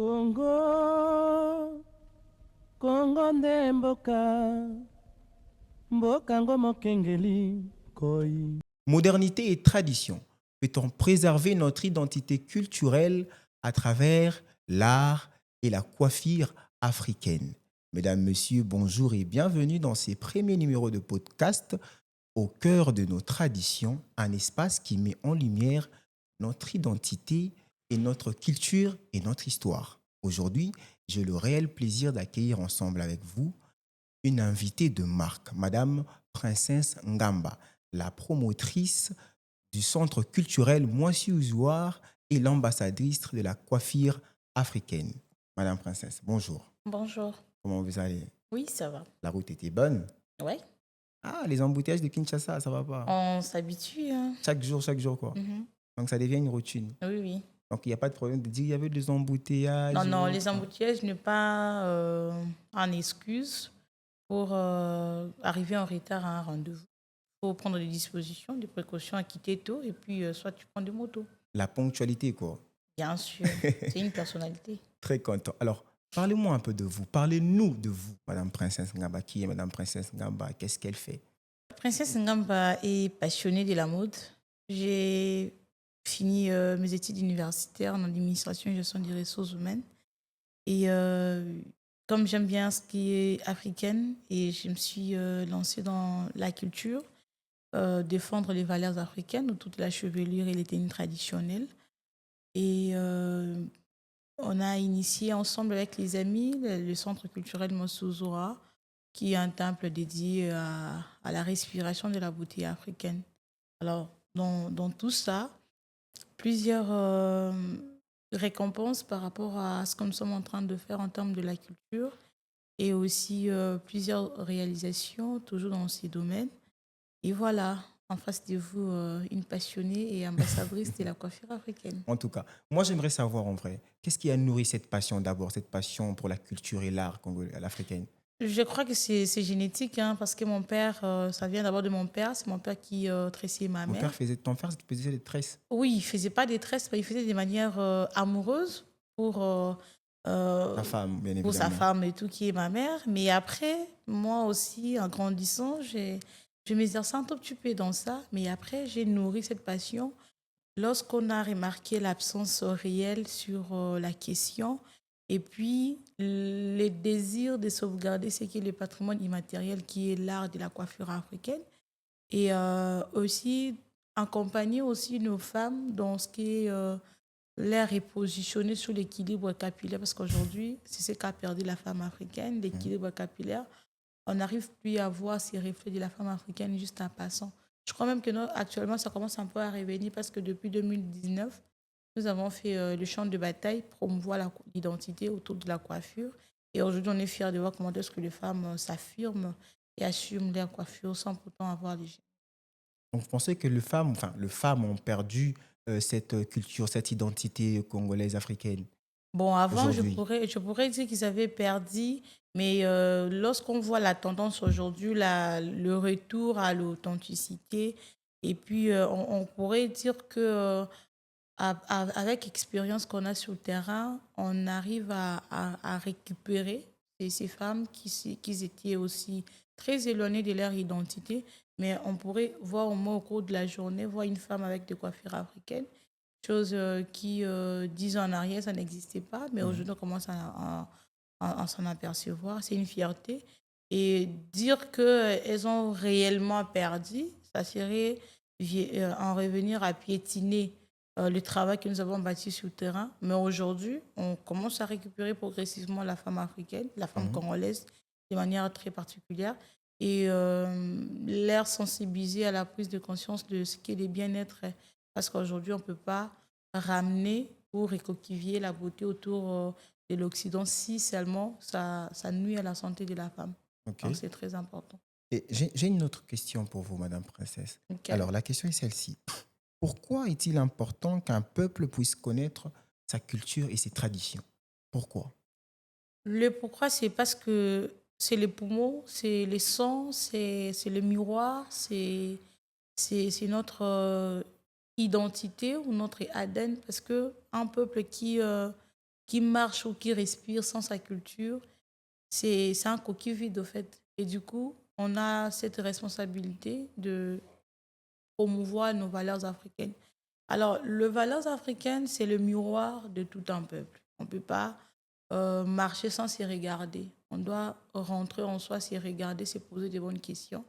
Congo, Congo nde mboka, mboka ngo mokengeli koi. Modernité et tradition. Peut-on préserver notre identité culturelle à travers l'art et la coiffure africaine? Mesdames, Messieurs, bonjour et bienvenue dans ces premiers numéros de podcast au cœur de nos traditions, un espace qui met en lumière notre identité et notre culture et notre histoire. Aujourd'hui, j'ai le réel plaisir d'accueillir ensemble avec vous une invitée de marque, Madame Princesse Ngamba, la promotrice du Centre culturel Moissy-Ouzouar et l'ambassadrice de la coiffure africaine. Madame Princesse, bonjour. Bonjour. Comment vous allez? Oui, ça va. La route était bonne? Ouais. Ah, les embouteillages de Kinshasa, ça va pas? On s'habitue. Hein. Chaque jour, quoi. Mhm. Donc, ça devient une routine. Oui, oui. Donc, il n'y a pas de problème de dire qu'il y avait des embouteillages. Non, les embouteillages n'est pas en excuse pour arriver en retard à un rendez-vous. Il faut prendre des dispositions, des précautions, à quitter tôt et puis soit tu prends des motos. La ponctualité, quoi. Bien sûr, c'est une personnalité. Très content. Alors, parlez-moi un peu de vous. Parlez-nous de vous, Madame Princesse Ngamba. Qui est Madame Princesse Ngamba? Qu'est-ce qu'elle fait? Princesse Ngamba est passionnée de la mode. J'ai fini mes études universitaires en administration et gestion des ressources humaines. Et comme j'aime bien ce qui est africaine, et je me suis lancée dans la culture, défendre les valeurs africaines autour de la chevelure et les tenues traditionnelles. Et on a initié ensemble avec les amis le Centre culturel Moissy-Ouzouar, qui est un temple dédié à la respiration de la beauté africaine. Alors, dans tout ça, plusieurs récompenses par rapport à ce que nous sommes en train de faire en termes de la culture et aussi plusieurs réalisations, toujours dans ces domaines. Et voilà, en face de vous, une passionnée et ambassadrice de la coiffure africaine. En tout cas, moi, j'aimerais savoir en vrai, qu'est-ce qui a nourri cette passion d'abord, cette passion pour la culture et l'art africaine? Je crois que c'est génétique, hein, parce que mon père, ça vient d'abord de mon père. C'est mon père qui tressait ma mère. Ton père faisait des tresses? Oui, il ne faisait pas des tresses, mais il faisait des manières amoureuses pour Sa femme, bien évidemment. pour sa femme et tout, qui est ma mère. Mais après, moi aussi, en grandissant, je m'exerçais un tout petit peu dans ça. Mais après, j'ai nourri cette passion lorsqu'on a remarqué l'absence réelle sur la question. Et puis, le désir de sauvegarder ce qui est le patrimoine immatériel, qui est l'art de la coiffure africaine. Et aussi, accompagner aussi nos femmes dans ce qui est l'air est positionné sur l'équilibre capillaire, parce qu'aujourd'hui, c'est ce qu'a perdu la femme africaine, l'équilibre capillaire. On n'arrive plus à voir ces reflets de la femme africaine juste en passant. Je crois même que actuellement, ça commence un peu à revenir parce que depuis 2019, nous avons fait le champ de bataille, promouvoir l'identité autour de la coiffure. Et aujourd'hui, on est fiers de voir comment est-ce que les femmes s'affirment et assument leur coiffure sans pourtant avoir les gènes. Donc, vous pensez que les femmes ont perdu cette culture, cette identité congolaise africaine? Bon, avant, Aujourd'hui. je pourrais dire qu'ils avaient perdu, mais lorsqu'on voit la tendance aujourd'hui, le retour à l'authenticité, et puis on pourrait dire que avec l'expérience qu'on a sur le terrain, on arrive à récupérer ces femmes qui étaient aussi très éloignées de leur identité, mais on pourrait voir au moins au cours de la journée, voir une femme avec des coiffures africaines, chose qui, 10 ans en arrière, ça n'existait pas, mais aujourd'hui, on commence à s'en apercevoir. C'est une fierté. Et dire qu'elles ont réellement perdu, ça serait en revenir à piétiner le travail que nous avons bâti sur le terrain. Mais aujourd'hui, on commence à récupérer progressivement la femme africaine, la femme congolaise, de manière très particulière. Et l'air sensibilisé à la prise de conscience de ce qu'est le bien-être. Parce qu'aujourd'hui, on ne peut pas ramener ou recoquiller la beauté autour de l'Occident si seulement ça nuit à la santé de la femme. Ok. Donc, c'est très important. Et j'ai une autre question pour vous, Madame Princesse. Okay. Alors, la question est celle-ci. Pourquoi est-il important qu'un peuple puisse connaître sa culture et ses traditions? Pourquoi? Le pourquoi, c'est parce que c'est les poumons, c'est les sangs, c'est le miroir, c'est notre identité ou notre ADN, parce qu'un peuple qui qui marche ou qui respire sans sa culture, c'est un coquille vide, au fait. Et du coup, on a cette responsabilité de promouvoir nos valeurs africaines. Alors, les valeurs africaines, c'est le miroir de tout un peuple. On ne peut pas marcher sans s'y regarder. On doit rentrer en soi, s'y regarder, se poser des bonnes questions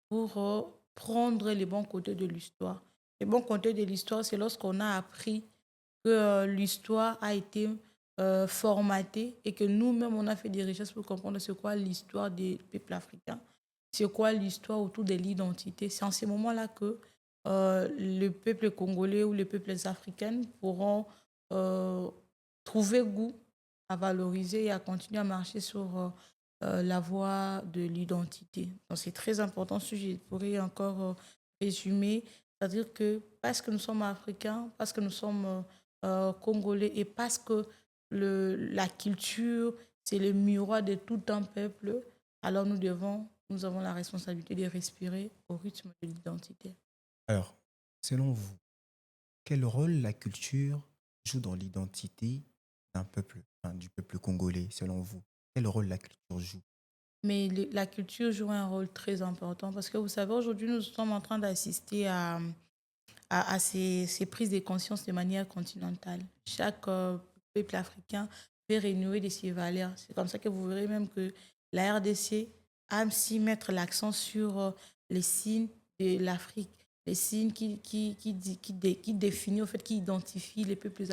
pour prendre les bons côtés de l'histoire. Les bons côtés de l'histoire, c'est lorsqu'on a appris que l'histoire a été formatée et que nous-mêmes, on a fait des recherches pour comprendre c'est quoi l'histoire des peuples africains, c'est quoi l'histoire autour de l'identité. C'est en ces moments-là que le peuple congolais ou les peuples africains pourront trouver goût à valoriser et à continuer à marcher sur la voie de l'identité. Donc c'est très important, si je pourrais encore résumer, c'est-à-dire que parce que nous sommes africains, parce que nous sommes congolais et parce que la culture, c'est le miroir de tout un peuple, alors nous avons la responsabilité de respirer au rythme de l'identité. Alors, selon vous, quel rôle la culture joue dans l'identité d'un peuple, enfin, du peuple congolais, selon vous? Quel rôle la culture joue? Mais la culture joue un rôle très important parce que vous savez, aujourd'hui, nous sommes en train d'assister à ces prises de conscience de manière continentale. Chaque peuple africain veut renouer de ses valeurs. C'est comme ça que vous verrez même que la RDC aime s'y mettre l'accent sur les signes de l'Afrique, les signes qui définissent, au fait, qui identifient les peuples africains.